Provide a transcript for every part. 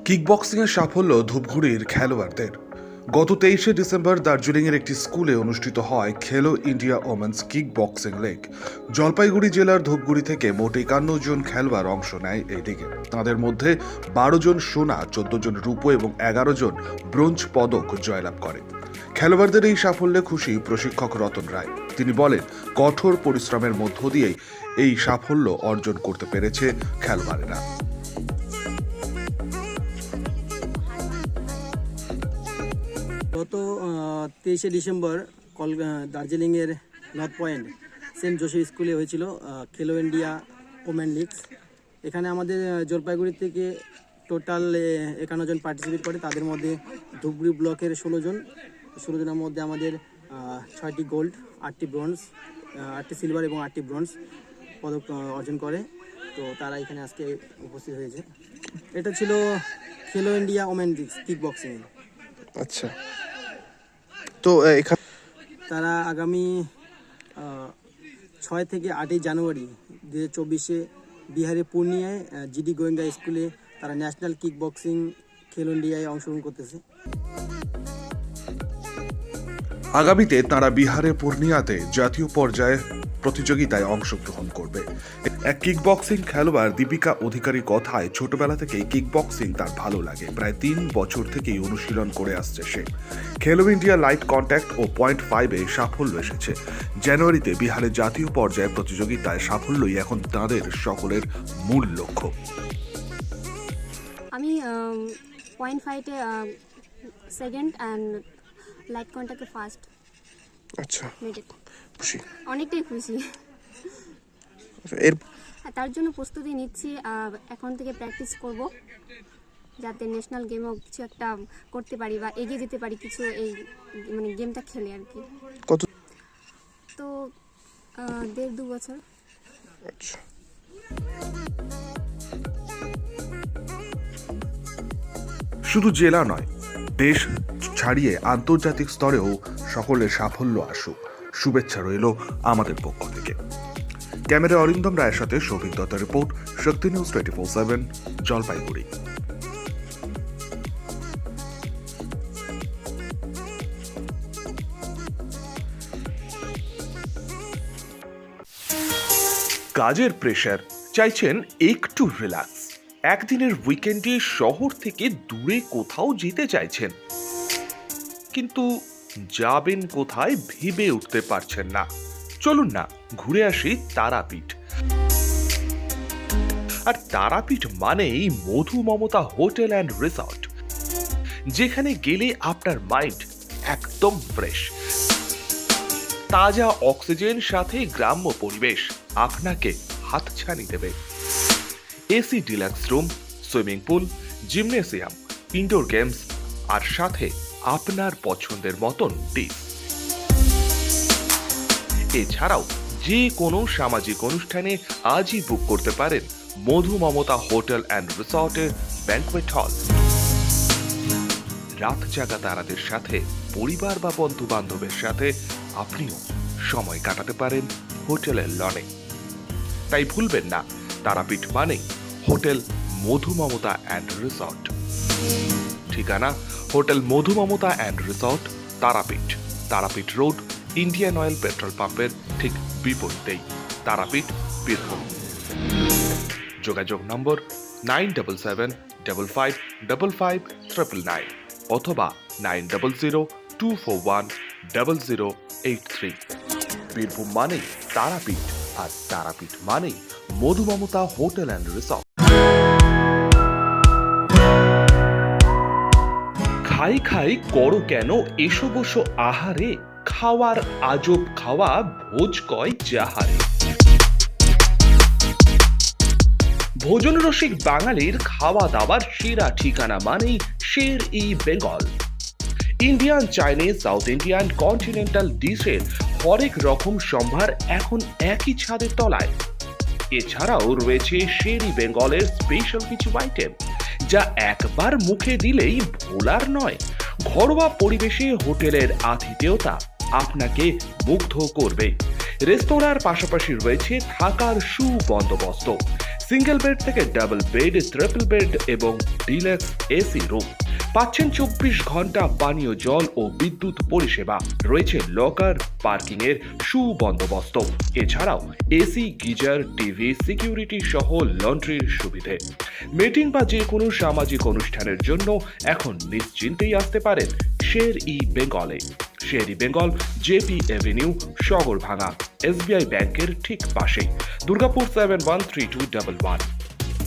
কিকবক্সিংয়ের সাফল্য ধূপগুড়ির খেলোয়াড়দের। গত 23শে ডিসেম্বর দার্জিলিংয়ের একটি স্কুলে অনুষ্ঠিত হয় খেলো India women's kick boxing League. Jalpaiguri জেলার ধূপগুড়ি থেকে মোট 51 জন খেলোয়াড় অংশ নেয় এই লিগে। তাদের মধ্যে 12 জন সোনা, 14 জন রূপো এবং 11 জন ব্রোঞ্জ পদক জয়লাভ করে। খেলোয়াড়দের এই সাফল্যে খুশি প্রশিক্ষক রতন রায়। তিনি বলেন, কঠোর পরিশ্রমের মধ্য দিয়েই এই সাফল্য অর্জন করতে পেরেছে খেলোয়াড়েরা। গত 23শে ডিসেম্বর দার্জিলিংয়ের নর্থ পয়েন্ট সেন্ট জোসেফ স্কুলে হয়েছিল খেলো ইন্ডিয়া ওমেন লিগস। এখানে আমাদের জলপাইগুড়ি থেকে টোটাল 51 জন পার্টিসিপেট করে। তাদের মধ্যে ধূপগুড়ি ব্লকের 16 জনের মধ্যে আমাদের 6টি গোল্ড, 8টি ব্রোঞ্জ, 8টি সিলভার এবং 8টি ব্রোঞ্জ পদক অর্জন করে। তো তারা এখানে আজকে উপস্থিত হয়েছে। এটা ছিল খেলো India women leagues kick boxing. আচ্ছা, তো এখানে তারা আগামী 6 থেকে 8ই জানুয়ারি 2024-এ বিহারের পূর্ণিয়ায় জিডি গোয়েঙ্গা স্কুলে তারা ন্যাশনাল কিক বক্সিং খেলো ইন্ডিয়ায় অংশগ্রহণ করতেছে। আগামীতে তারা বিহারের পূর্ণিয়াতে জাতীয় পর্যায়ে প্রতিযোগিতায় অংশগ্রহণ করবে। এক কিকবক্সিং খেলোয়াড় দীপিকা অধিকারীর কথায়, ছোটবেলা থেকেই কিকবক্সিং তার ভালো লাগে। প্রায় 3 বছর থেকেই অনুশীলন করে আসছে সে। খেলো ইন্ডিয়া লাইট কন্ট্যাক্ট ও .5-এ সাফল্য এসেছে। জানুয়ারিতে বিহারের জাতীয় পর্যায়ে প্রতিযোগিতায় সাফল্যই এখন তাদের সকলের মূল লক্ষ্য। আমি .5-এ সেকেন্ড অ্যান্ড লাইট কন্ট্যাক্টে ফার্স্ট। আচ্ছা, মেডেল খুশি, অনেকটাই খুশি। এর তার জন্য প্রস্তুতি নিচ্ছি। এখন থেকে প্র্যাকটিস করব, যাতে ন্যাশনাল গেমও কিছু একটা করতে পারি বা এগিয়ে যেতে পারি কিছু, এই মানে গেমটা খেলে আর কি। কত? তো 1.5-2 বছর। আচ্ছা, শুধু জেলা নয়, দেশ ছাড়িয়ে আন্তর্জাতিক স্তরেও সকলের সাফল্য আসুক, শুভেচ্ছা রইল আমাদের পক্ষ থেকে। ক্যামেরা অরিন্দম রায়ের সাথে সৌভিক দত্তের রিপোর্ট, শক্তি নিউজ 24/7, জলপাইগুড়ি। কাজের প্রেশার, চাইছেন একটু রিল্যাক্স, একদিনের উইকেন্ডে শহর থেকে দূরে কোথাও যেতে চাইছেন, কিন্তু যাবেন কোথায় ভেবে উঠতে পারছেন না। চলুন না ঘুরে আসি তারাপীঠ। আর তারাপীঠ মানেই মধু মমতা হোটেল অ্যান্ড রিসর্ট, যেখানে গেলে আপনার মাইন্ড একদম ফ্রেশ। তাজা অক্সিজেন সাথে গ্রাম্য পরিবেশ আপনাকে হাতছানি দেবে। AC deluxe room, swimming pool, gymnasium, indoor games আর সাথে আপনার পছন্দের মতন ডিশ। এছাড়াও যে কোনো সামাজিক অনুষ্ঠানে আজই বুক করতে পারেন মধু মমতা হোটেল অ্যান্ড রিসর্টের ব্যাংকুয়েট হল। রাত জাগা তারাদের সাথে, পরিবার বা বন্ধু বান্ধবের সাথে আপনিও সময় কাটাতে পারেন হোটেলের লনে। তাই ভুলবেন না, তারাপীঠ মানে hotel Madhu Mamata and resort. ঠিকানা hotel Madhu Mamata and resort, Tarapith, Tarapith road, Indian oil petrol পাম্পের ঠিক বিপরীতেই, তারাপীঠ, বীরভূম। যোগাযোগ নম্বর 9775555599 অথবা 9002410083। বীরভূম মানেই তারাপীঠ, আর তারাপীঠ মানেই মধু মমতা হোটেল অ্যান্ড রিসর্ট। খাই খাই করো কেন এসো বসো আহারে, খাওয়ার আজব খাওয়া ভোজ কয় যাহারে। ভোজন রসিক বাঙালির খাওয়া দাওয়ার সেরা ঠিকানা মানেই Sher e Bengal. Indian, Chinese, South Indian, continental ডিশের হরেক রকম সম্ভার এখন একই ছাদের তলায়। এছাড়াও রয়েছে শের-ই বেঙ্গলের স্পেশাল কিছু আইটেম, যা একবার মুখে দিলেই ভোলার নয়। ঘরোয়া পরিবেশে হোটেলের আতিথেয়তা আপনাকে মুগ্ধ করবে। রেস্তোরাঁর পাশাপাশি রয়েছে থাকার সুবন্দোবস্ত। সিঙ্গেল বেড থেকে ডাবল বেড, ট্রিপল বেড এবং ডিলাক্স এসি রুম। পাচ্ছেন 24 ঘন্টা পানীয় জল ও বিদ্যুৎ পরিষেবা। রয়েছে লকার, পার্কিং এর সুবন্দোবস্ত। এছাড়াও এসি, গিজার, টিভি, সিকিউরিটি সহ লন্ড্রির সুবিধে। মিটিং বা যে কোনো সামাজিক অনুষ্ঠানের জন্য এখন নিশ্চিন্তেই আসতে পারেন শের ই বেঙ্গলে। Sher e Bengal, JP avenue, Sagarbhanga, SBI ব্যাংকের ঠিক পাশে, দুর্গাপুর 713211।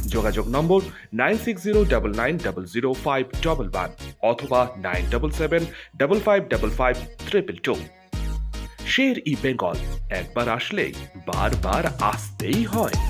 যোগাযোগ নম্বর 9609900511 অথবা 9775555222। শের ই বেঙ্গল, একবার আসলে বারবার আসতেই হয়।